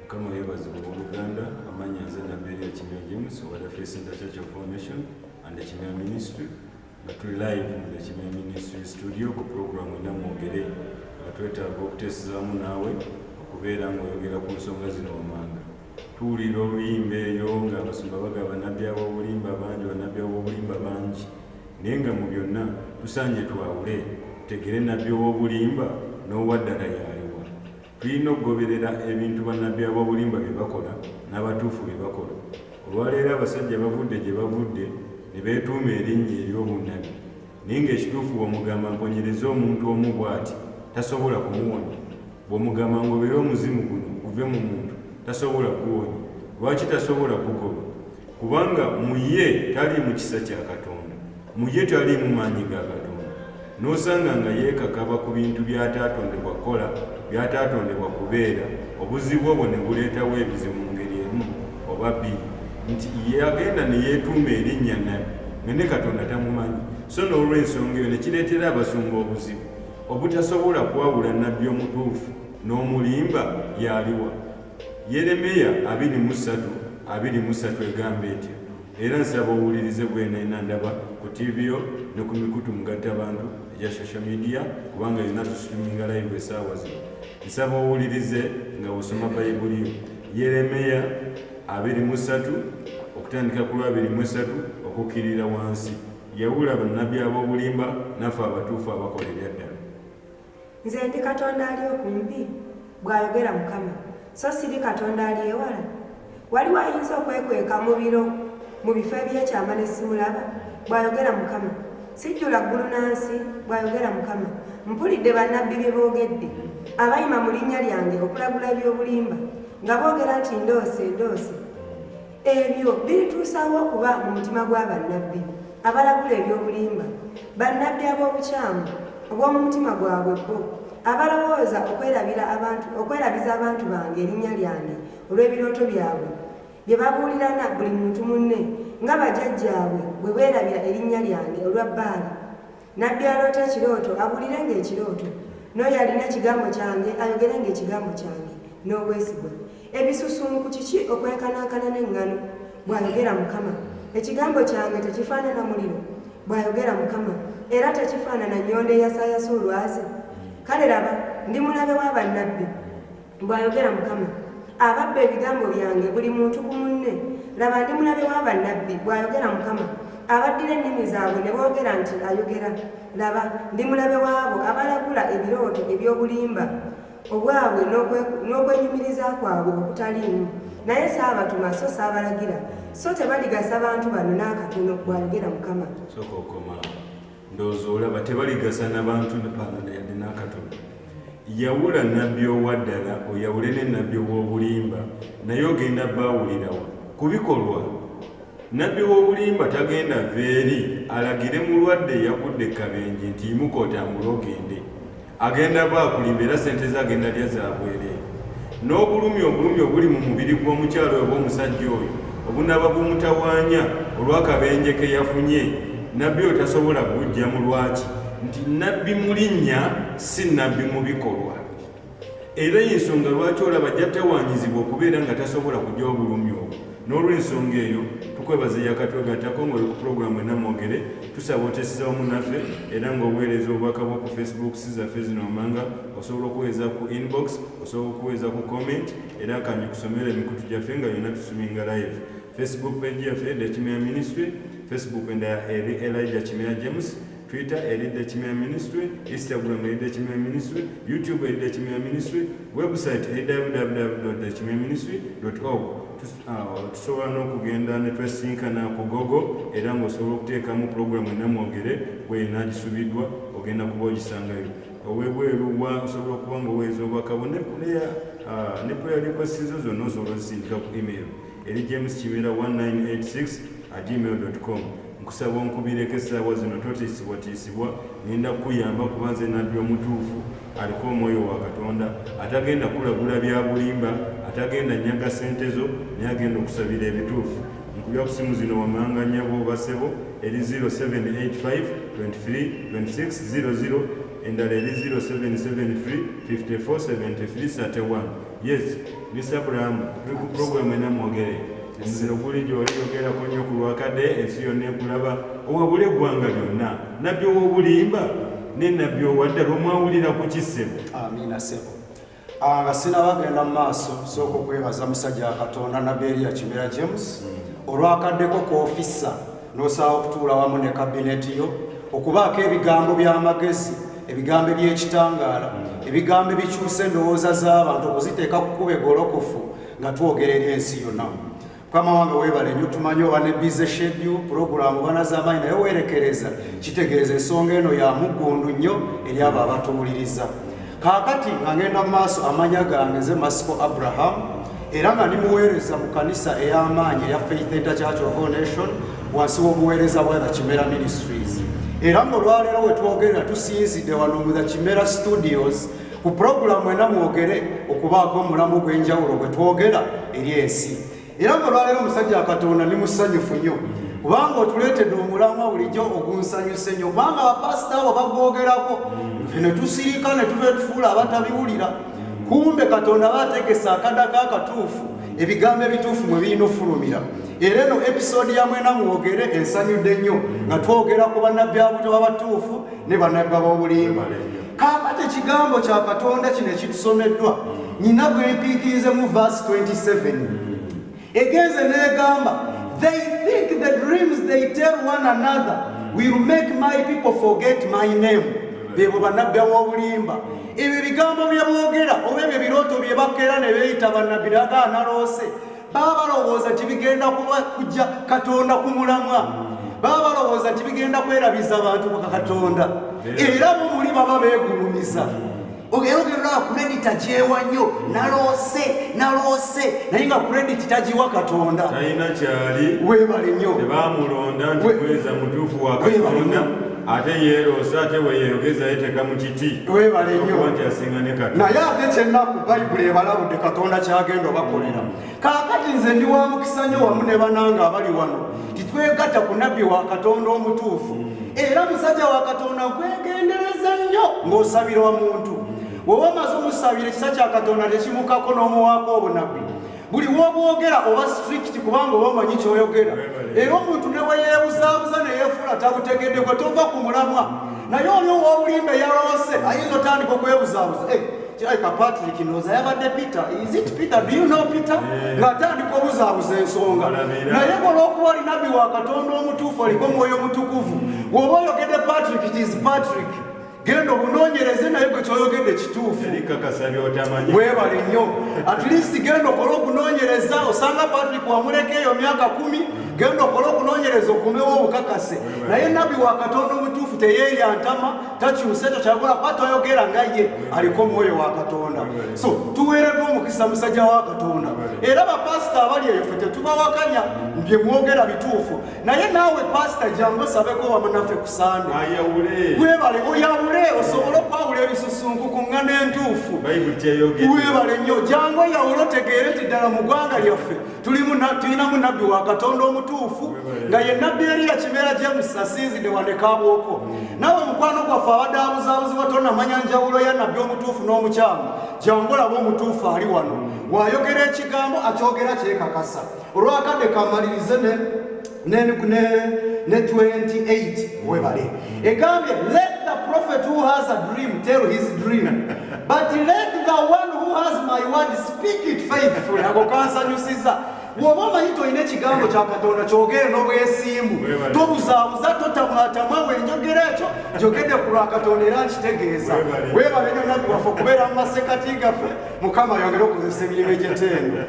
Kama yebazibwa Uganda, amanya nze Nabberia Kimera James wa the Free Center Church of Foundation and the Kimera Ministry. Tuli live mu the Kimera Ministry studio ku program enamwogere nga twetaaga okuteesezaamu naawe okubeera ng'oyogera ku nsonga zino wammanga. Tuwulira oluyimba eyo nga abasumba bagaba bannabbi ab'obulimba bangi, bannabbi ab'obulimba bangi, naye nga mu byonna tusaanye twawule tutegere nnabbi ow'obulimba n'owaddala yaliwa. Tulina okugoberera ebintu bannabbi ab'obulimba bye bakola n'abatuufu bye bakola. Olwaleero abasajja bavudde gye bavudde ne beetuuma erinnya ery'obunnabbi, naye ng'ekituufu bw'omugamba mponyereze omuntu omu bw'ati tasobola kumuwonya, bw'omugamba ngobere omuzimu guno guve mu muntu tasobola kuwonya. Lwaki tasobola kugoba? Kubanga mu ye tali mu kisa kya Katonda, mu ye tali mu maanyi ga Katonda. N'osanga nga yeekakaba ku bintu by'ataatondebwa kukola, by'ataatondebwa kubeera, obuzibu obwo ne buleetawo ebizibu mu ngeri emu oba bbiri, nti yagenda ne yeetuuma erinnya nnabbi nga ne Katonda tamumanyi. So n'olw'ensonga eyo ne kireetera abasumba obuzibu obutasobola kwawula nnabbi omutuufu n'omulimba yaliwa. Yeremiya 23:23 egamba etyo, era nsaba owulirize bwena ndaba ku TV yo ne ku mikutu mugattabantu egya social media, kubanga yonna tusituminga live essaawa zino. Nsaba owulirize nga osoma Bayibuli yo. Yeremiya 23 okutandika ku lwa 23 okukkirira wansi. Yawula bannabbi ab'obulimba naffe abatuufu abakola ebyaddala. Nze ndi Katonda ali okumpi, bw'ayogera Mukama, so siri Katonda ali ewala. Waliwo ayinza okwekweka mu biro mu bifo eby'ekyama ne simulaba, bw'ayogera Mukama. Sijjula ggulu na nsi, bw'ayogera Mukama. Mpulidde bannabbi bye boogedde, abayima mu linnya lyange okulagula eby'obulimba, nga boogera nti ndoose ndoose. Ebyo birituusaawo okuba mu mutima gw'abannabbi abalagula eby'obulimba, bannabbi ab'obukyamu obw'omu mutima gwabwe bo, abalowooza okwerabiza abantu bange erinnya lyange olw'ebirooto byabwe bye babuulirana buli muntu munne, nga bajjajjaabwe bwe beerabira erinnya lyange olwa Baali. Nnabbi aloota ekirooto abuulirenga ekirooto, n'oyo alina ekigambo kyange ayogerenga ekigambo kyange n'obwesigwa. Ebisusunku kiki okwenkanankana n'eŋŋano, bw'ayogera Mukama. Ekigambo kyange tekifaanana muliro, bw'ayogera Mukama, era tekifaanana nnyonda eyasaayasa olwazi. Kale laba, ndi mulabe w'abannabbi, bw'ayogera Mukama, ababba ebigambo byange buli muntu ku munne. Laba, ndi mulabe w'abannabbi, bw'ayogera Mukama, abaddira ennimi zaabwe ne boogera nti ayogera. Laba, ndi mulabe w'abo abalagula ebirooto eby'obulimba obwabwe n'okwenyumiriza kwabwe okutaliimu. Naye saabatuma so saabalagira, so tebaligasa bantu bano n'akatono, bw'ayogera Mukama. Sooka okoma ndowooza olaba tebaligasa n'abantu bano yadde n'akatono. Yawula nnabbi owaddala oyawule ne nnabbi ow'obulimba, naye ogenda baawulirawa ku bikolwa. Nnabbi w'obulimba tagenda veeri alagire mulwadde eyagudde kabenje nti yimuka otambule ogende. Agenda baakulimba era sente ze agenda lya zaabwere. N'obulumi obuli mu mubiri gw'omukyalo oyo bw'omusajja oyo obunaba bumutawaanya olw'akabenje ke yafunye, nnabbi oyo tasobola kugujja mu lwaki? Nti nnabbi mu linnya si nnabbi mu bikolwa. Era y'ensonga lwaki olaba ajja tawaanyizibwa okubeera nga tasobola kujja obulumi obwo. N'olw'ensonga eyo tukwebaza yakatwegattako ng'oli ku pulogulaamu enamwogere, tusaba oteeseza wamu naffe era ng'obuweereza obubaka bwo ku Facebook zaffe zino wammanga, osobola okuweeza ku inbox, osobola okuweeza ku comment, era kanyi kusomera emikutu gyaffe nga yonna tusuminga live. Facebook page yaffe The Kimera Ministry, Facebook endala eri Elijah Kimera James, Twitter eri The Kimera Ministry, Instagram eri The Kimera Ministry, YouTube eri The Kimera Ministry, website eri www.thekimeraministry.org. Tusobola n'okugenda ne twesinkana ku Google era ng'osobola okuteekamu pulogulaamu enamwogere bw'erina gisubiddwa ogenda kuba ogisangayo. Owebweru osobola okuba ng'oweereza obubaka bwo ne prayer requests zo zonna osobola ozisindika ku email eri jameskimera1986@gmail.com. Nkusaba onkubireko essaawa zino totiisibwatiisibwa, ngenda kukuyamba kuba nze nnabbi omutuufu aliko omwoyo wa Katonda, atagenda kulagula bya bulimba, atagenda nnyaga ssente zo, naye agenda okusabira ebituufu. Nkubya ku simu zino wammanga nnyabo basebo eri 0785232600, endala eri 0773547331. Yes, Mr. Abraham, tuli ku program enamwogere. Nzira okuli gy'oli yogerako nnyo ku lwakadde ensi yonna ekulaba owabula eggwanga lyonna nabbi ow'obulimba ne nabbi owaddala omwawulira ku kisebo. Amiina sebo. Nga sinabagenda mu maaso sooka okwebaza musajja wa Katonda Nabbi Elia Kimera James olwakaddeko ku ofisa n'osaba okutuula wamu ne kabineti yo okubaako ebigambo by'amagezi, ebigambo by'ekitangaala, ebigambo ebikyusa endowooza z'abantu okuziteeka ku kkubo eggolokofu nga twogera eri ensi yonna. Mukama wange weebale nnyo, tumanyi oba ne busy schedule puroguramu banazamaanyi naye weerekereza kitegeeza ensonga eno ya muggundu nnyo eri abo abatuwuliriza. Kaakati nga ngenda mu maaso amanya gange nze Masiko Abraham era nga ndi muweereza mu kanisa ey'amaanyi eya Faith Center Church of All Nation wansi w'obuweereza bwa The Kimera Ministries. Era ng'olwaleero we twogerera tusinzidde wano mu The Kimera Studios ku puroguramu enamwogere okubaako omulamu gw'enjawulo gwe twogera eri ensi. Era ng'olwaleero omusajja wa Katonda ndi musanyufu nnyo kubanga otuleetedde omulamwa bulijjo ogunsanyuse nnyo kubanga abapasita abo bagwogerako ffe ne tusirika ne tuba tufuula abatabiwulira. Kumbe Katonda baategesa akadaka akatuufu ebigambo ebituufu mwe birina ofulumira. Era eno episode ya mwenamwogere ensanyudde nnyo nga twogera ku bannabbi abuto b'abatuufu ne bannabbi ab'obulimba. Kaakati ekigambo kya Katonda kino ekitusomeddwa nyina bwe mpiikirize mu verse 27 egenze n'egamba, they think the dreams they tell one another will make my people forget my name. Bebo bannabbi ab'obulimba. Ebyo bigambo bye boogera oba ebyo birooto bye bakeera ne beeyita bannabbi naga analoose baba balowooza nti bigenda kujja Katonda ku mulamwa. Baba balowooza nti bigenda kwerabiza abantu ku Katonda. Era bo muli baba beegulumiza. Ogerogera kredita gyewa nnyo naloose naye nga krediti tagiwa Katonda. Talina kyali weebale nnyo tebamulonda nti kweza mutuufu wa Katonda ate yeeroosa ate weyeeyogeza yeteeka mu kiti weebale nnyo nti asinga ne Katonda. naye ate kyennaku Bayibuli ebalabudde Katonda kyagenda obakolera. Kaakati nze ndi wa mukisa nnyo wamu ne bananga abali wano titwegatta ku nabbi wa Katonda omutuufu. Era musajja wa Katonda gwegendereza nnyo ng'osabira omuntu. Woba omaze omusabira ekisa kya Katonda tekimukako n'omuwaako obunabbi. Buli w'obwogera oba strict kubanga oba omanyi kyoyogera. Era omuntu ne weyeebuzaabuza ne yeefuula tabutegedde gwe tova ku mulamwa. Naye oli ow'obulimba eyaloose ayinza otandika okwebuzaabuza. Kirabika Patrick Noza yabadde Peter. Is it Peter? Do you know Peter? Ng'atandika obuzaabuza ensonga. Naye olw'okuba oli nabbi wa Katonda omutuufu aliko Mwoyo Mutukuvu. Bw'oba oyogedde Patrick, it is Patrick. Genda obunoonyereze naye gwe kyoyogedde kituufu. Weebale nnyo. At least genda okole okunoonyereza osanga Patrick wamuleka eyo myaka 10 genda okole okunoonyereza okumewo obukakase. Naye nabbi wa Katonda omutuufu teyeeyantama takyusa ekyo kyakola kuba toyogera nga ye aliko Mwoyo wa Katonda. So tuweereddwa omukisa musajja wa Katonda. Era bapasita abali eyo ffe tetubawakanya bye mwogera bituufu. Naye naawe pasita jangu osabeko wamu naffe ku Sande. Weebale oyawule osobole okwawula ebisusunku ku ŋŋana entuufu. Weebale nnyo jangu oyawule otegeere nti ddala mu ggwanga lyaffe tulinamu nabbi wa Katonda omutuufu nga ye Nabbi Elia Kimera James asinzidde wane Kaabwoko. Nawe mukwano gwaffe abadde abuzaabuzibwa tonnamanya njawulo ya nabbi omutuufu n'omukyamu jangu olaba omutuufu ali wano. Wayogera ekigambo akyogera kyekakasa. Olwakadde kamalirize ne 28 webale egambye, let the prophet who has a dream tell his dream, but let the one who has my word speak it faithfully. Ako kansanyusiza. Bw'oba omanyi tolina ekigambo kya Katonda kyogere n'obwesimbu tobuzaabuza totamwatamwa wenjogera ekyo njogedde ku lwa Katonda era nkitegeeza. Weebale nnyo nabbi waffe okubeera mu masekati gaffe. Mukama yongere okukozesa emirimu egy'ettendo.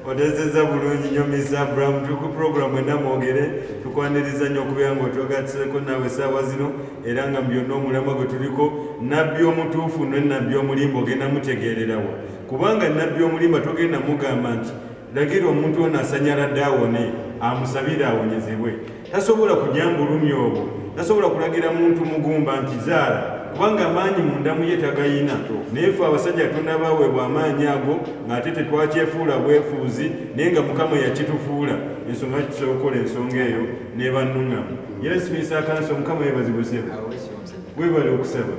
Odeseza bulungi nnyo Mr. Abraham tuku programu enamwogere tukwaniriza nnyo okubeera ng'otwogatiseko naawe essaawa zino era nga byonna omulamwa gwe tuliko nabbi omutuufu ne nabbi omulimba ogenda mutegeererawo kubanga nabbi omulimba togenda mugamba nti lagira omuntu ono asanyaladde awone amusabire awonyezebwe. Tasobola kujja bulumi obwo, tasobola kulagira muntu mugumba nti zaala kubanga amaanyi mundamu ye tagayina. Naye ffe abasajja Katonda baweebwa amaanyi ago ng'ate tetwakyefuula bwefuuzi naye nga Mukama yakitufuula. Ensonga tusobola okukola ensonga eyo n'ebannuŋŋamu. Yes, Mr. Kanso, Mukama yeebazibwe. webale okusaba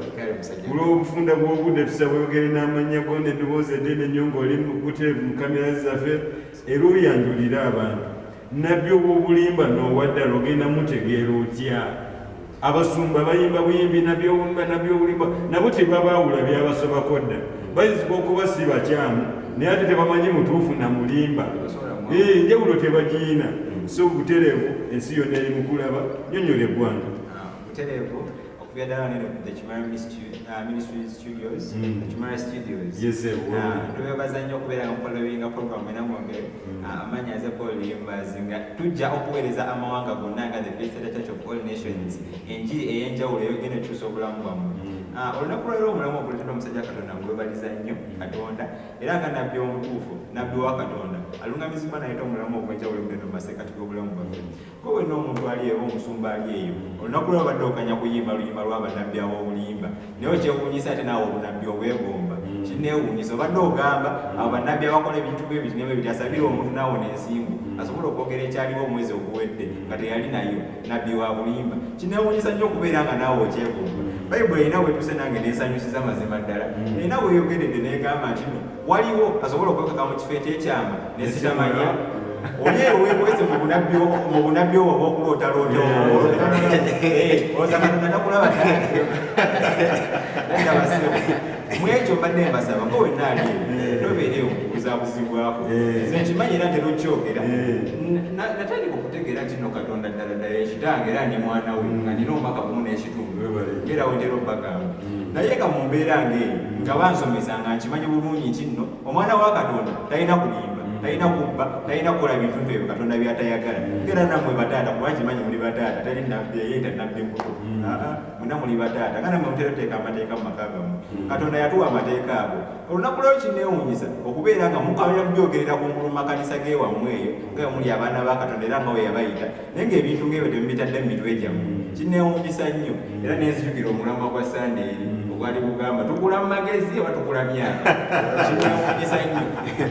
olw'obufunda bw'obudde tusaba oyogere n'amannya go n'eddoboozi eddene nnyo ng'oli buteevu mu kamera zaffe era oyanjulire abantu nabbi obw'obulimba n'owaddala ogenda mutegeera otya abasumba bayimba buyimbi nabyobulimba nabo tebabaawula byabasobako dda bayinzika okuba si bakyamu naye ate tebamanyi mutuufu na mulimba enjawulo tebagiina so butereevu ensi yonna eri mukulaba nyonnyola eggwanga butereevu okuva ddala neno the Kimara Ministry Studios Kimara Studios twebaza nnyo okubeera nga mukolabinga program enamwongere amannya aze Paul Limbazi nga tujja okuweereza amawanga gonna nga the Faith Church of All Nations enjiri ey'enjawulo eyogenda ekyusa obulamu bwammwe olunaku lwaleero omulamu okuleetedwa omusajja Katonda ngwebaliza nnyo Katonda era nga nabbi omutuufu nabbi wa Katonda alungamizibwa nayita omulamu ogw'enjawulo ogenda mu masekkati g'obulamu bwaffe ko wenna omuntu ali eyo omusumba ali eyo olunaku lwe babadde okanya kuyimba luyimba lw'abannabbi ab'obulimba naye okyewuunyisa ate naawe obunabbi obwegomba kinneewuunyisa obadde ogamba abo bannabbi abakola ebintu bwebiti nebwe biti asabire omuntu naawo n'ensimbu asobola okwogera ekyaliwo omwezi oguwedde nga teyali nayo nabbi wa bulimba kinneewuunyisa nnyo okubeera nga naawe okyegomba bayibuli erina weetuse nange neesanyusiza mazima ddala erina weeyogeredde neegamba nti no waliwo asobola okwekaka mu kifo ekyekyama nesitamanya olyeyo weekwese mu bunabbi obwo obw'okulootaloote oza Katonda takulaba mwekyo mbadde mbasaba ko wenna ali tobeereyo okubuzabuzibwako nze nkimanyi era ntera okyogera natandika okutegeera nti no Katonda ddala ddala ekitange era ni mwana we nga nina omwaka gumu n'ekitundu era wentera obbagamba naye nga mu mbeera ng'eyo nga bansomesa nga nkimanyi bulungi nti nno omwana wa Katonda talina kulimba talina kubba talina kukola bintu ebyo Katonda by'atayagala era nammwe bataata kuba nkimanyi muli bataata tali nabbi eyita nabbi mbuto mwenna muli bataata nga nammwe mutera oteeka amateeka mu maka gammwe Katonda yatuwa amateeka ago olunaku lweo kinneewuunyisa okubeera nga mukamanya kubyogerera kungulu mu makanisa g'ewammwe eyo nga muli abaana ba Katonda era nga we yabayita naye ng'ebintu ng'ebyo tebimutadde mu mitwe gyammwe kinneewuunyisa nnyo era nenzijukira omulamwa gwa Sandeeri ogwali gugamba tukula mu magezi oba tukula myaka kinneewuunyisa nnyo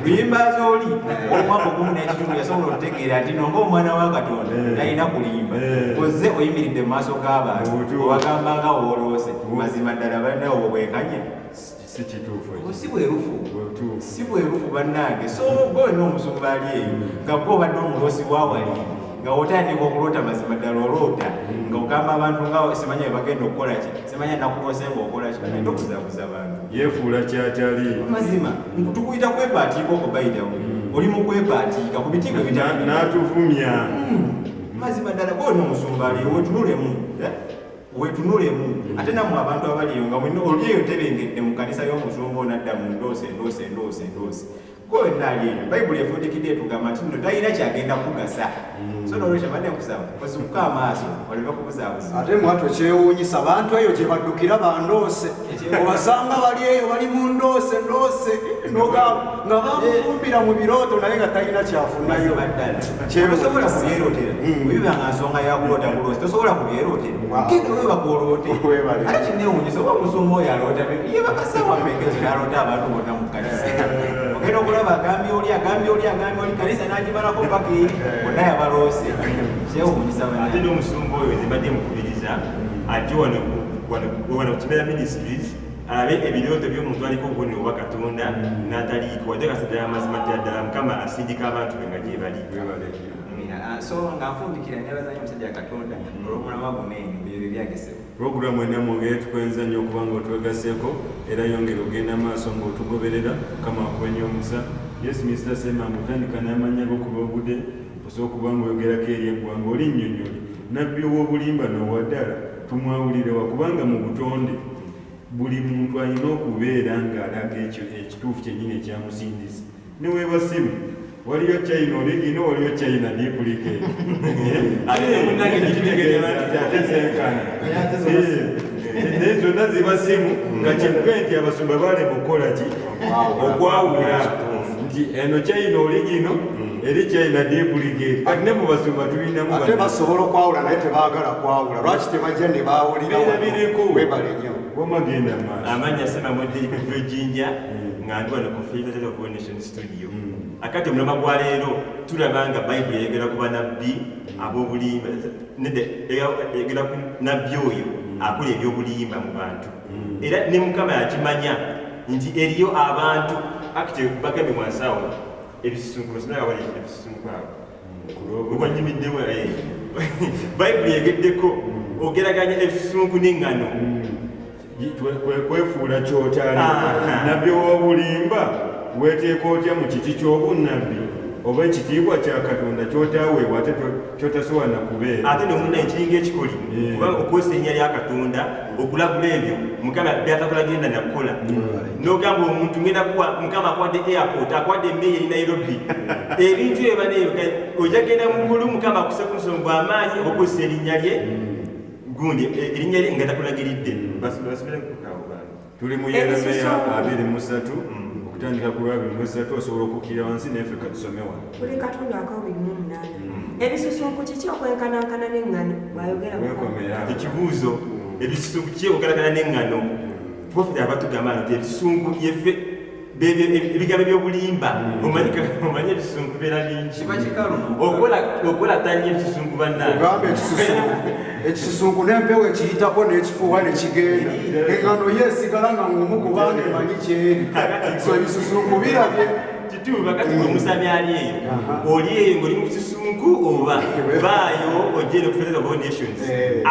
luyimbaza oli omwaka ogumu n'ekitundu yasobola okutegeera nti no ng'omwana wa Katonda talina kulimba ozze oyimiridde mu maaso g'abantu obagamba nga wooloose mazima ddala balinawo bwekanye si bwerufu bannange so gwe n'omusumba ali eyo nga gwe obadde omuloosi wawali nga otandika okuloota mazima ddala oloota nga ogamba abantu nga simanya bagenda okukola ki simanya nakuloose ngaokola ki ate okuzaabuza bantu yeefuula kyatali mazima tukuyita kwepaatiika okubayitawo oli mu kwepaatiika ku bitiibwe bitali n'atuvumya mazima ddala gwe n'omusumba ali wetunulemu ate nammwe abantu abaliyo nga olyeyo tebengedde mu kanisa y'omusumba onadda mu ndoosi wenna ali eyo bayibuli efundikidde etugamba nti nno talina kyagenda kugasa so nolwekyo badde nkusaba osikuka amaaso oleme kubuzaabuza ate mwatwe kyewuunyisa abantu eyo gye baddukira bandoose obasanga bali eyo bali mu ndoose nga bamufumbira mu birooto naye nga talina kyafunayo tosobola kubyerootera webibanga nsonga yakuloota buloosi tosobola kubyerootera genda weba kuoloote ate kinneewuunyisa oba omusumba oyo aloota ye bakasawa mekezo yaloota abantu bonna mu kanisa ogenda okulaba agambye oli kanisa n'agimalako paka eri bonna yabaloose kyewuunyisa ate n'omusumba oyo zibadde mukubiriza ate wano ku Kimera Ministries alabe ebirooto by'omuntu aliko obubonero obwa Katonda n'ataliiko wadde kasadala amazima ddala Mukama asindika abantu be nga gye bali so nga nfundikira nebazanyo omusajja Katonda olw'omulamwa guneeno byo byagesebwa puroguramu enamwongere tukwenza nnyo okuba nga otwegaseeko era yongera ogenda maaso ng'otugoberera Mukama akuwenye omukisa Yesu Mr. Sema mutandika n'amannya g'okuba obudde osobola okuba ng'oyogerako eri eggwanga oli nnyonnyoli nabbi ow'obulimba n'owaddala tumwawulirewa kubanga mu butonde buli muntu alina okubeera ng'alaga ekyo ekituufu kyennyini ekyamusindisa ne weeba simu waliyo China origino waliyo China duplicate naye zonna ziba simu nga kikuge nti abasumba baale mukola ki okwawula nti eno China origino eri China duplicate kati ne mu basumba tulinamu ate basobola okwawula naye tebaagala kwawula lwaki tebajja ne baawulira webale nnyo wamagenda maaso amanya Sema Moderi kuva Ejjinja nga ndi wano ku Faith Church of All Nations studio akati omulama gwa leero tulaba nga bayibuli eyogera ku banabbi ab'obulimba nedda eyogera ku nabbi oyo akola ebyobulimba mu bantu era ne Mukama yakimanya nti eriyo abantu akite bagambye mwansawo ebisusunku sinaba wali ebisusunku abo okwanyimiddewo bayibuli yegeddeko ogeraganya ebisusunku n'eŋŋano kwefuula kyotali nabbi w'obulimba weeteeka otya mu kiti ky'obunnabbi oba ekitiibwa kya Katonda kyotaweebwa ate kyotasobola na kubeera ate nomuna ekiringa ekikoli kubanga okwesa erinnya lya Katonda okulagula ebyo Mukama byatakulagenda nakukola n'ogamba omuntu ngenda kuwa Mukama akwadde airport akwadde emmeeyi eri Nairobi ebintu eba neyo ojja genda mu ggulu Mukama akuse ku nsonga amaanyi okwesa erinnya lye gundi erinnya lye nga takulagiridde basubire kukawo tuli mu Yeremiya 23 okutandika ku 23 osobola okukkirira wansi n'effe katusome wano kuli Katonda 28 ebisusunku kiki okwenkanankana n'eŋŋano bw'ayogera ekibuuzo ebisusunku ki okwenkanankana n'eŋŋano Prophet ava tugamba nti ebisusunku yeffe ebigambo by'obulimba omanyi ebisusunku beera bingi okola tanya ebisusunku bannaaogamba ekisusunku n'empewo ekiyitako n'ekifuuwa ne kigenda eŋŋano ye esigala nga ng'omu kubanga emanyi kyeri so ebisusunku birabye kituuba kati omusambi ali eyo oli eyo ng'oli mu kisusunku oba vaayo ojjere okufereza of all nations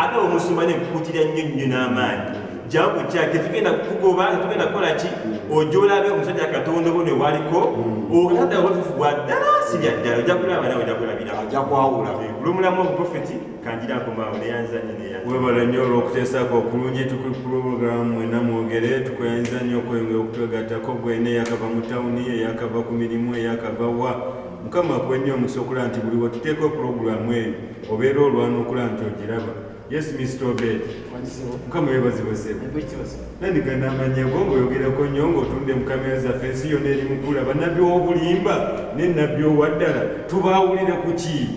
ate omusumba nekukuutira nnyo n'amaanyi jawo kukyake tugenda kukugoba tugenda kukola ki ojja olabe omusajja Katonda obo ne waliko okulada obutuufu bwa ddala si bya ddala ojja kulaba nawe ojja kulabira ajja kwawula kulwomulamu obuprofeti kanjira nkomawo neyanzanye webala nnyo olw'okuteesaako okulungi tukuli pulogulaamu mwena mwogere tukwenza nnyo okweyongera okutwegattako gwena eyakava mu tawuni eyakava ku mirimu eyakava wa Mukama akuwe nnyo omukisa okulaba nti buli wetuteeka pulogulaamu eyo obeera olwana okulaba nti ogiraba Yes, Mr. Obed. Mukama webazibwe sebo. Nandigana amanya gongo yogerako nnyo ng'otunda mu kamera zaffe ensi yonna eri mukula bannabbi w'obulimba ne nnabbi owaddala tubaawulira ku ki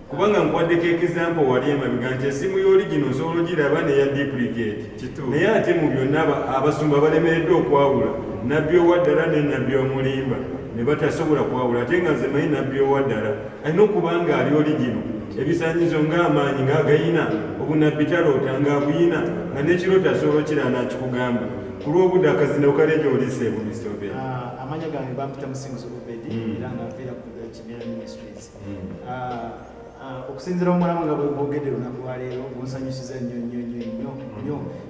kubanga nkwaddeko ekizampo wali emabega nti essimu y'oligino osobola ogiraba neya duplicate naye ate mu byonna abasumba balemereddwa okwawula nnabbi owaddala ne nnabbi omulimba ne batasobola kwawula ate nga nze manyi nnabbi owaddala alina okuba nga ali oligino ebisaanyizo ng'amaanyi ng'agayina obunabbi taloota ng'abuyina nga n'ekirooto asobola okira n'akikugamba ku lw'obudde akazina okalejo oliseebu Mr. Obed. Amanya gange bampita Musinguzi Obedi era nga nviira ku Kimera Ministries. Okusinziira omulamu nga bwe bwogedde olunaku lwa leero bunsanyusiza nnyo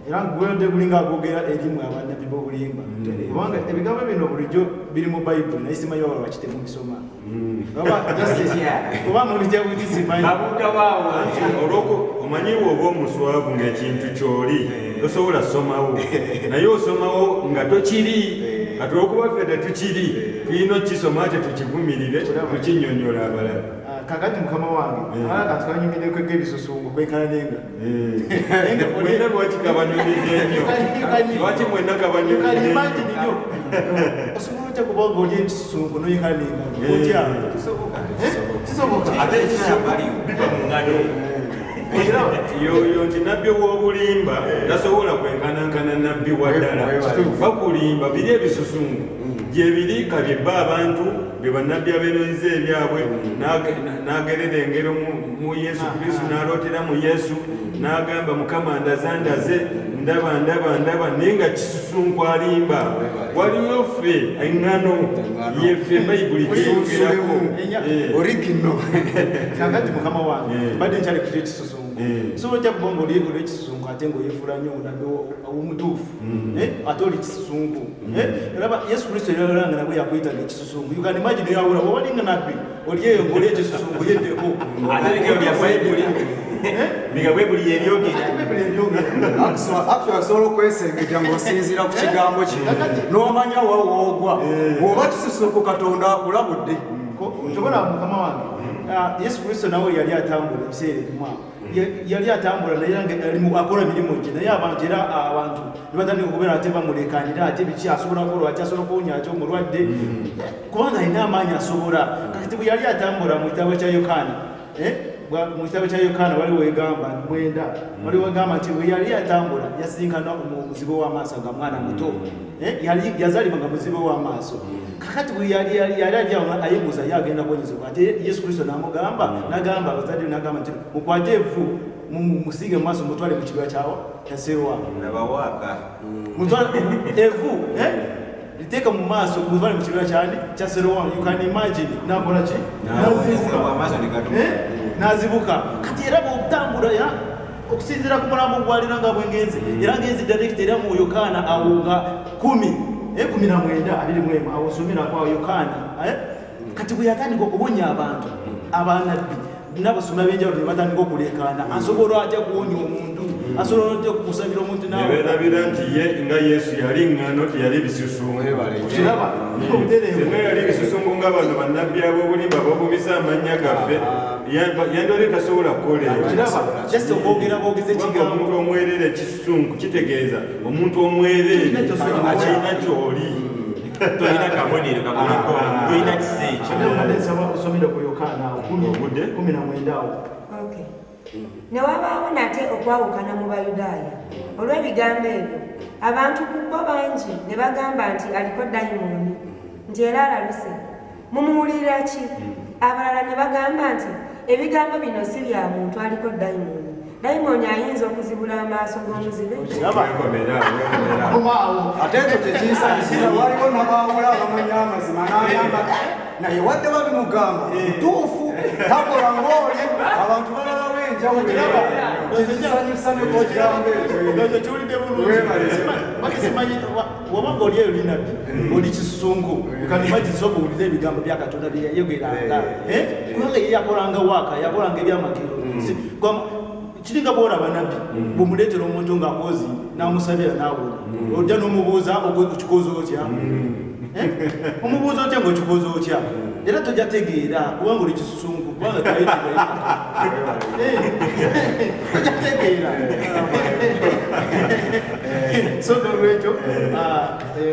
era gwedde gulinga agogera erimu abannabbi b'obulimba kubanga ebigambo bino bulijjo biri mu bayibuli naye simanyi waba lwaki temumisoma oba mubitya buti simanyi omanyiwo oba omuswavu ng'ekintu ky'oli tosobola somawo naye osomawo nga tokiri kati olwokuba ffe tetukiri tulina okukisoma ate tukivumirire tukinnyonnyola abalala kakati mukama wange kantu kanyumiddeko ebisusungu kwenkana nenga mwena lwaki kabanyumidde nnyo lwaki mwena kabanyumidde nnyo osobola otya kubanga oli ekisusungu noyekana nenga otya kisoboka ate biva mu ngano yoyo nti nabbi w'obulimba tasobola kwenkanankana nabbi waddala bakulimba biri ebisusungu gyebiri kabyebba abantu be bannabbi abeeroniza ebyabwe n'agerera engero mu Yesu Kristo n'alootera mu Yesu n'agamba Mukama ndaze ndaba naye nga kisusunku alimba waliyo ffe eŋŋano yeffe bayibuli kyeyongerako origino kakati mukama wange badde nkyali kutya ekisusunku sobola ojja kubanga oli ekisusunku ate ng'oyefuula nnyo onabbi omutuufu ate oli kisusunku olaba Yesu Kristo eralanga nabwe yakuyitaga ekisusunku you can imagine yawula bwobalinga nabbi oli eyo ng'oli ekisusunku yeddeko ate bigabo bya bayibuli biga bayibuli yebyogera actually asobola okwesengeja ng'osinziira ku kigambo kino n'omanya wawoogwa bw'oba kisusunku Katonda akulabudde kyobola mukama wange Yesu Kristo nawe yali atambula ebiseera ebimu yali atambula naye akola mirimu gye naye abantu era abantu nibatandika okubeera ate bamulekanira ate biki asobola kukola ati asobola okuwonya ati omulwadde kubanga alina amaanyi asobola kati bwe yali atambula mu kitabo kya Yokaana mu kitabo kya Yokaana waliwo egamba 9 waliwo egamba nti bwe yali atambula yasinkana omuzibe w'amaaso nga mwana muto yazaalibwa nga muzibe w'amaaso kakati bwe yali ayebuuza ye agenda kuwonyezebwa ate Yesu Kristo n'agamba abazadde n'agamba nti mukwate evvu musige mu maaso mutwale mu kibira kyawa yaserwa nabawaaka mutwale evu liteeka mu maaso mutwale mu kibira kyani kyaserwa. You can imagine nakola ki nazibuka kati era bw'otambula ya okusinziira ku mulambo gwalira nga bwengenzi era ngenzi direct era mu Yokaana awo nga 19:21 awo somera kwa Yokaana kati bwe yatandika okuwonya abantu abanabbi n'abasoma b'enjawulo ne batandika okulekaana asobola atya kuwonya omuntu asobola atya kukusabira omuntu nawe nebeerabira nti ye nga Yesu yali ŋŋaano teyali bisusungu kiraba singa yali bisusungu nga bano bannabbi ab'obulimba bogumisa amannya gaffe yandole tasobola kukola kiraba just okwogera bwogeze ekigambo omuntu omwerere ekisusungu kitegeeza omuntu omwerere akirina gy'oli tolina kabonero kakuliko tolina kiseekyo nsaba osomere ku Yokaana 19 awo. Ne wabaawo nate okwawukana mu Bayudaaya olw'ebigambo ebyo abantu ku bo bangi ne bagamba nti aliko dayimooni nti era alaluse mumuwulira ki? Abalala ne bagamba nti ebigambo bino si bya muntu aliko dayimooni. Dayimooni ayinza okuzibula amaaso g'omuzibe. ate ekyo tekinsanyusira waliwo nabaawula abamanya amazima n'agamba naye wadde babimugamba mutuufu takola ng'oli abantu balala w'enjawo kiraba tekisanyusa nekokigambo ekyo kiwulidde bulungi wabanga oli eyo linabbi oli kisusungu kanimagisa okuwuliza ebigambo bya Katonda bye yayogeranga kubanga ye yakolanga waaka yakolanga ebyamakiro kiringa bwolaba nabbi bwemuleetera omuntu ng'akozi n'amusabira naawula ojja n'omubuuza okikoze otya omubuuza otya ng'okikoze otya era tojja tegeera kubanga oli kisusungu kubanga tojja tegeera so nolwekyo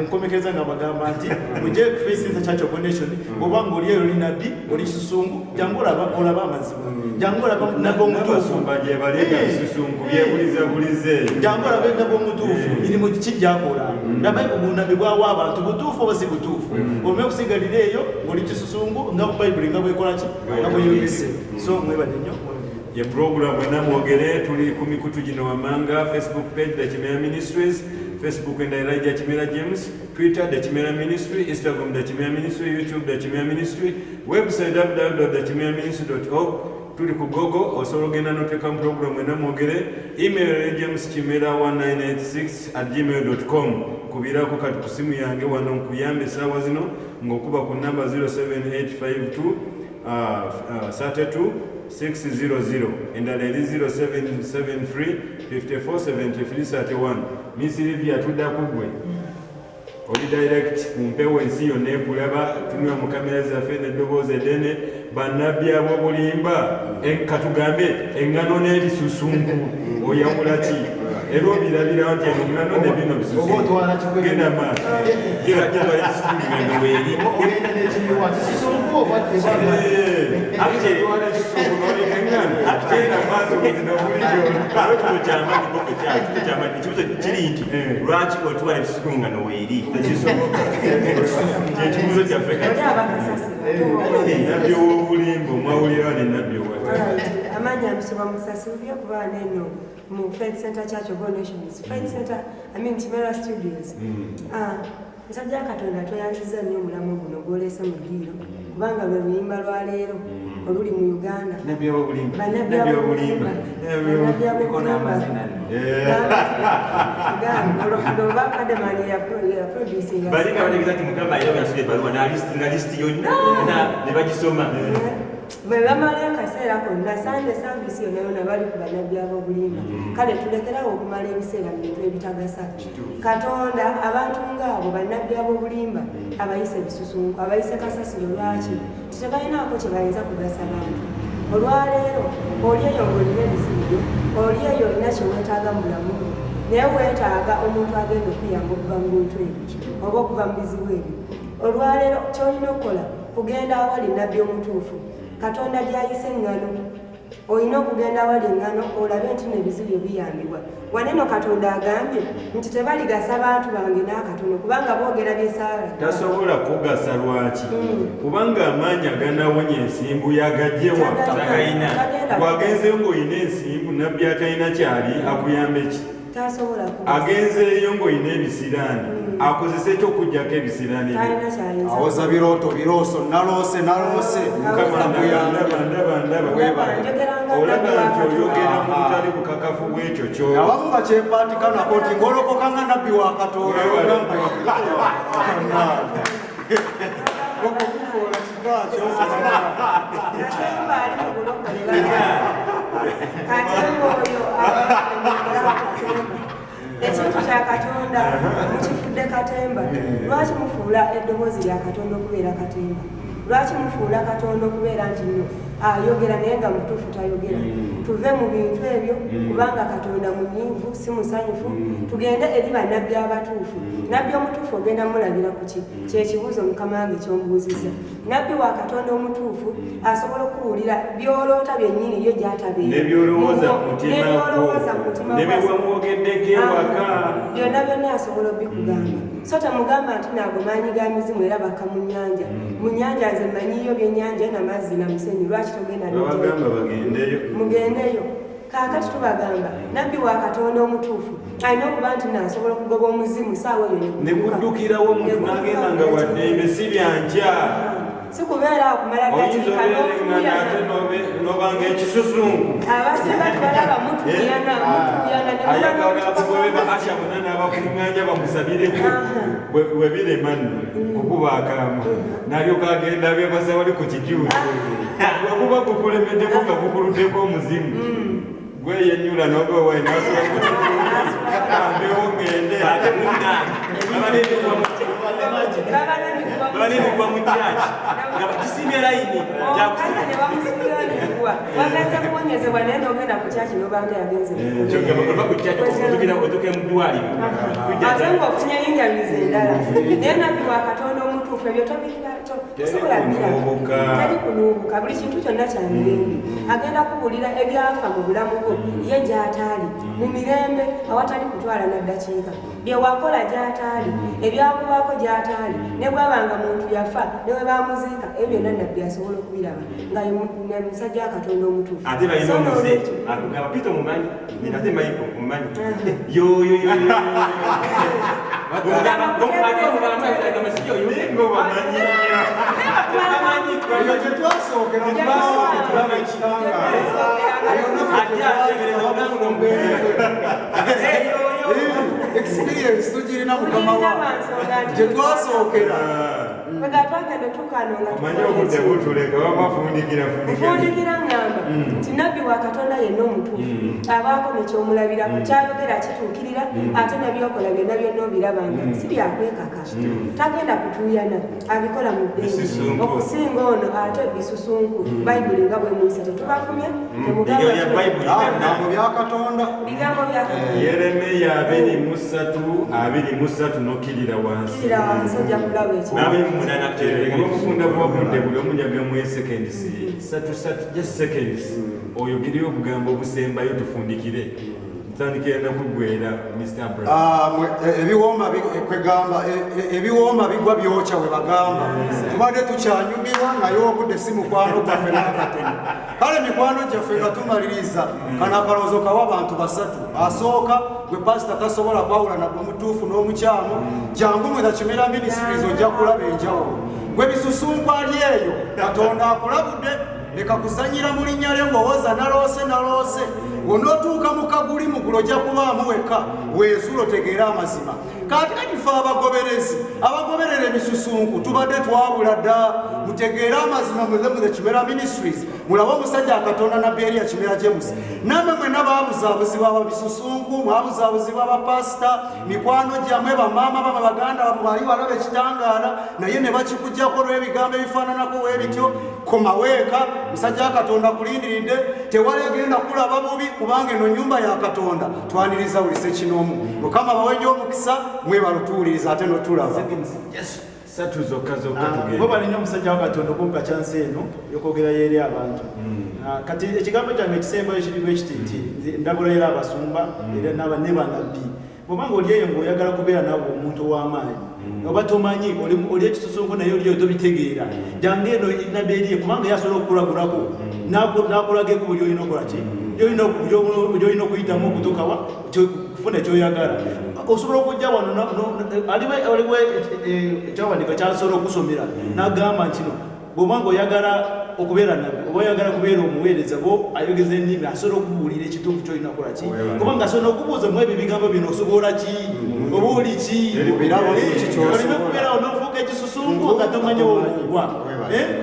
nkomekeza nga bagamba nti mujje Faith Center Church of Nation obanga oli eyo linabbi oli kisusungu jangu olaba amazima jangu olaba nabo omutuufu jangu olaba nabo omutuufu mirimu kijjakola naba obunabbi bwawa abantu butuufu oba si butuufu ome okusigalira eyo ng'oli kisusungu nga Bayibuli nga bwekola ki nga bweyogerere so mwebale nnyo ye program enamwogere tuli ku mikutu gino wammanga Facebook page The Kimera Ministries, Facebook and Elijah Kimera James, Twitter The Kimera Ministry, Instagram The Kimera Ministry, YouTube The Kimera Ministry, website www.thekimeraministry.org, tuli ku Google osobola ogenda n'oteekamu program enamwogere, email jameskimera1986@gmail.com. kubirako kati ku simu yange wano nkuyambe essaawa zino ng'okuba ku namba 07852 32 endala eri 0773 547331. Misirivya tuddaku gwe oli direct kumpewo ensi yonna ekulaba tunula mu kamera zaffe n'eddoboozi eddene bannabbi ab'obulimba katugambe eŋŋano n'ebisusunku oyawula ki era obirabira nti eŋŋano ne bino bisusunku genda maaso gitwala ekisusunku ngendo weeri kiri nti lwaki otwala ebisusunku nga noweeri kyekibuzo kyaffe nabbi ow'obulimba omwawulira ne nabbi amanya amusoma musasibye okuba neno mu Faith Center Church of All Nations, Faith Center, Kimera Studios. Nsajja Katonda tweyanziza nnyo omulamu guno gw'oleese mu ddiiro kubanga lwe luyimba lwa leero oluli mu Uganda. nabbi ow'obulimba balinga bategeeza nti Mukama era bweyasula ebbaluwa nga lisiti yonna ne bagisoma bwe bamala akaseera konna Sunday service yonna yonna bali ku bannabbi ab'obulimba kale tulekerawo okumala ebiseera mu bintu ebitagasa Katonda abantu ng'abo bannabbi ab'obulimba abayise bisusunku abayise kasasiro lwaki tebalinaako kye bayinza kugasa bantu olwaleero oli eyo ng'olina ebizibu oli eyo olina kyeweetaaga mu bulamu naye weetaaga omuntu agenda okuyamba okuva mu bintu ebyo oba okuva mu bizibu ebyo olwaleero kyolina okukola kugenda awali nabbi omutuufu Katonda gy'ayise eŋŋano olina okugenda wali engano olabe nti n'ebizibu biyambibwa. Waneno Katonda agambye nti tebaligasa bantu bange n'akatono kubanga boogera byesaala. Tasobola kugasa lwaki? Kubanga amaanyi aganawonya ensimbu yagajjewa. Bwagenzeyo ng'olina ensimbu nabbi atalina kyali akuyamba eki? Tasobola kugasa. Agenzeeyo ng'olina ebisiraani akozesa ekyokuggyako ebisiraani. Awoza birooto birooso naloose olaba nti oyogera mu butali bukakafu bw'ekyo ky'oyo. abamu bakyepaatikako nti ng'olokoka nga nabbi wa Katonda okukufuula kikakyo Katemba oyo ekintu kya Katonda mukifudde Katemba. Lwaki mufuula eddoboozi lya Katonda okubeera Katemba? Lwaki mufuula Katonda okubeera nti nno ayogera naye nga mutuufu tayogera? Tuve mu bintu ebyo kubanga Katonda munyiivu si musanyufu. Tugende eri bannabbi abatuufu. Nabbi omutuufu ogenda mulabira ku ki? Kyekibuuzo Mukama wange ky'omubuuzizza. Nabbi wa Katonda omutuufu asobola okuwulira by'oloota byennyini byo gy'atabeera. N'ebyolowooza mu mutima ne byewamwogeddeko ewaka. Byonna byonna asobola obbikugamba. So temugamba nti naago maanyi ga mizimu era baka mu nnyanja. Mu nnyanja nze mmanyiyo byennyanja n'amazzi na musenyu. Lwaki togenda Babagamba bagendeyo. mugendeyo? Kaakati tubagamba nabbi wa Katonda omutuufu alina okuba nti naasobola okugoba omuzimu saawa eyo ne kuddukirawo omuntu n'agenda nga waddembe si byankya. si kubeera okumala dakiika ate nobanga ekisusunku abasinga tubalaba mutuyana ayagala abagobe ba Asha bonna n'abakuŋŋaanya bamusabireko bwe birema nno okuba akaama n'alyoka agenda abyebasa wali ku kijuuti bwekuba gukulemeddeko nga gukuluddeko omuzimu gweyenyula n'ogowayi nasobaambewo ngende ate babanebigwa mu kyaki nga bakisimbye layini wagenze kuwonyezebwa naye n'ogenda ku kyaki n'obanga yagenze ova ku kyaki otuke mu ddwaliro ate ng'ofunye yinjaliza endala naye nabbi wa Katonda omutuufu ebyo tosobola bbira teri kunuubuka buli kintu kyonna kya mirembe agenda kubuulira ebyafa mu bulamu bwo ye gy'ataali mu mirembe awatali kutwala na ddakiika bye wakola gy'ataali ebyakubaako gy'ataali ne bwabanga muntu yafa ne we bamuziika ebyo byonna nabbi asobola okubiraba nga ne musajja wa Katonda omutuufu ate balina omuze abapita omumanyi ate mayiko omumanyi eyo gyetwasookera tulaba experience tugirina mukama wa gyetwasookera omanyi obudde butuleka bafundikira ngamba nti nabbi wa Katonda yenna omutuufu abaako nekyomulabirako kyayogera kituukirira ate nebyokola byonna byonna obirabanga si byakwekaka tagenda kutuuyana abikola mu ddeeyi okusinga ono ate bisusunku bayibuli nga bwemuyisa tetubafumye bigambo bya Katonda bigambo bya Yeremiya 23 nokirira wansi ojja kulaba olw'obufunda bw'obudde buli omunyagamu seconds 3 seconds oyogereyo obugambo obusembayo tufundikire ntandikira nakugwera Mr. ebiwooma bigwa byokya we bagamba tubadde tukyanyumirwa naye obudde si mukwano gwaffe n'akatono kale mikwano gyaffe nga tumaliriza kano akalowoozo kawa abantu basatu asooka gwe pasita tasobola kwawula nagwe mutuufu n'omukyamu jangu mweza Kimera Ministries ojja kulaba enjawulo gwe bisusunku ali eyo Katonda akulabudde leka kuzanyira mu linnya lye ng'owoza naloose wonootuuka mu kaguli mugulu ojja kubaamu wekka weezulo tegeera amazima kati katife abagoberera ebisusunku tubadde twabula dda mutegeere amazima muze mu Kimera Ministries mulabe omusajja Katonda nabbi Elia Kimera James namwe mwena baabuzaabuzibwa ababisusunku mwabuzaabuzibwa abapasita mikwano gyammwe bamaama bamwe baganda bamwe bali balaba ekitangaala naye ne bakikuggyako olw'ebigambo ebifaananako weebityo komaweeka musajja Katonda kulindiridde tewali agenda kulaba bubi kubanga eno nnyumba ya Katonda twaniriza buli sekinoomu Mukama bawenye omukisa mwe balutuuliriza ate notulaba satu zokka tugenda bo balina omusajja wa Katonda okumpa chance eno yokwogerayo eri abantu. Kati ekigambo kyange ekisembayo ekirimu ekiti nti ndabula era abasumba era ne bannabbi. Bw'obanga oli eyo ng'oyagala kubeera nawe omuntu ow'amaanyi oba tomanyi oli ekisusunku naye oliyo tobitegeera jangu eno nabbi eriye kubanga yasobola okukulagulako n'akulaga ekubo lyolina okukola ki lyolina okuyitamu okutuukawa kufuna ekyoyagala. Osobola okujja wano aliwo ekyawandiika kyasobola okusomera n'agamba nti no bw'obanga oyagala okubeera nabbi oba oyagala kubeera omuweereza bo ayogeza ennimi asobola okubuulira ekituufu kyolina kukola ki kubanga asobola okubuuza mu ebyo ebigambo bino osobola ki oba oli ki olina okubeerawo n'ofuuka ekisusunku nga tomanyi wokugwa.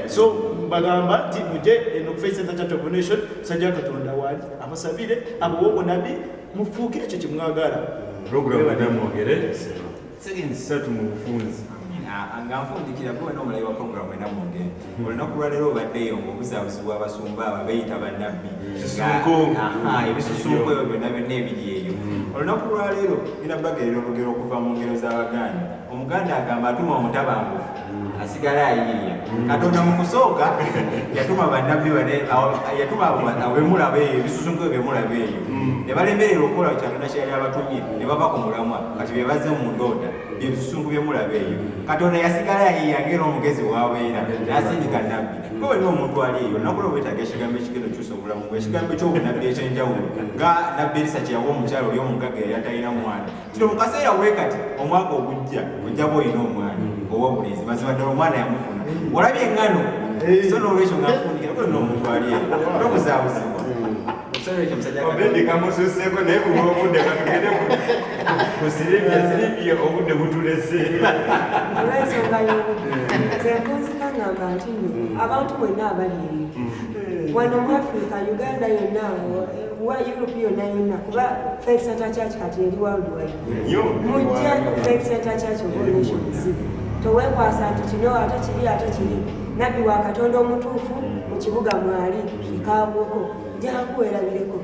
So bagamba nti mujje eno ku Faith Center Church of Nation musajja Katonda waali abasabire abawe obunabbi mufuuke ekyo kyemwagala. Programu enamwogere satu mu bufunzi nga nfundikira kuba n'omulayi wa programu enamwogere olunaku lwaleero obaddeyo ng'obuzaabuzibwa abasumba abo beeyita bannabbi ebisusunku ebyo byonna byonna ebiri eyo. Olunaku lwaleero binabagerera olugero okuva mu ngero z'Abaganda. Omuganda agamba atuma omutabangufu asigala ayiiya. Katonda mu kusooka yatuma bannabbi yatuma abemulaba eyo ebisusunku ebyo byemulaba eyo ne balemerera okukola Katonda kyeyali abatumye ne bava ku mulamwa kati be bazze mu ndooda byebisusunku byemulaba eyo. Katonda yasigala ayiiya ng'era omugezi w'abeera n'asindika nnabbi. Ko olina omuntu ali eyo olunaku lwo weetaaga ekigambo ekigenda okyusa obulamu bwe ekigambo ky'obunabbi ekyenjawulo nga nabbi Erisa kye yawa omukyalo oli omugagga yali atalina mwana. Kino mu kaseera bwe kati omwaka ogujja ojjaba olina omwana ow'obulenzi mazima ddala omwana yamufuna olabye eŋŋano so n'olwekyo nga nfundikira ko olina omuntu ali eyo tobuzaabuzibwa. Obendi kamususeeko naye kuba obudde katugende ku siribye obudde butulese. Olw'ensonga y'obudde nze mpunzika ngamba nti abantu bwenna abali eyo wano mu Africa, Uganda yonna wa Europe yonna yonna kuba Faith Center Church kati eri worldwide. Mujje Faith Center Church of All Nations. Toweekwasa nti kino ate kiri nabbi wa Katonda omutuufu mu kibuga mwali kikaabwoko jangu erabireko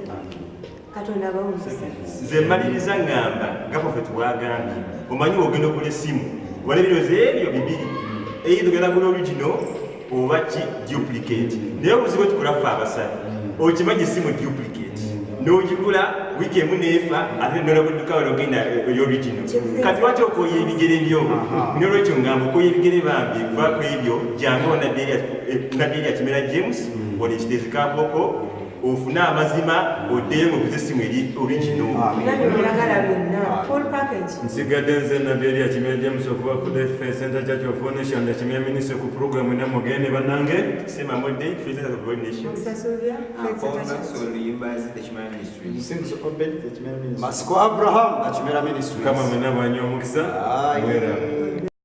Katonda abawuliriza. Nze mmaliriza ngamba nga Prophet bw'agambye omanyi ogenda okula essimu wala ebirozi ebyo bibiri either ogenda kula original oba ki duplicate naye obuzibu tukola ffe abasabi okimanyi essimu duplicate n'ogigula wiiki emu n'efa ate nolabudduka wala ogenda original kati lwaki okooya ebigere byo n'olwekyo ngamba okooya ebigere bambi kuva ku ebyo jangu nabbi Erya Kimera James wala ekiteezi kaabwoko ofune amazima oddeyo ngokuza essimu eri original. Nsigadde nze nabbi Erya Kimera James okuva ku the Faith Center Church of All Nations and Kimera Ministry ku programu enamwogere ne bannange Kisema Modde Faith Center of All Nations. Masiko Abraham Kimera Ministry kama mwena bwanyi omukisa mwera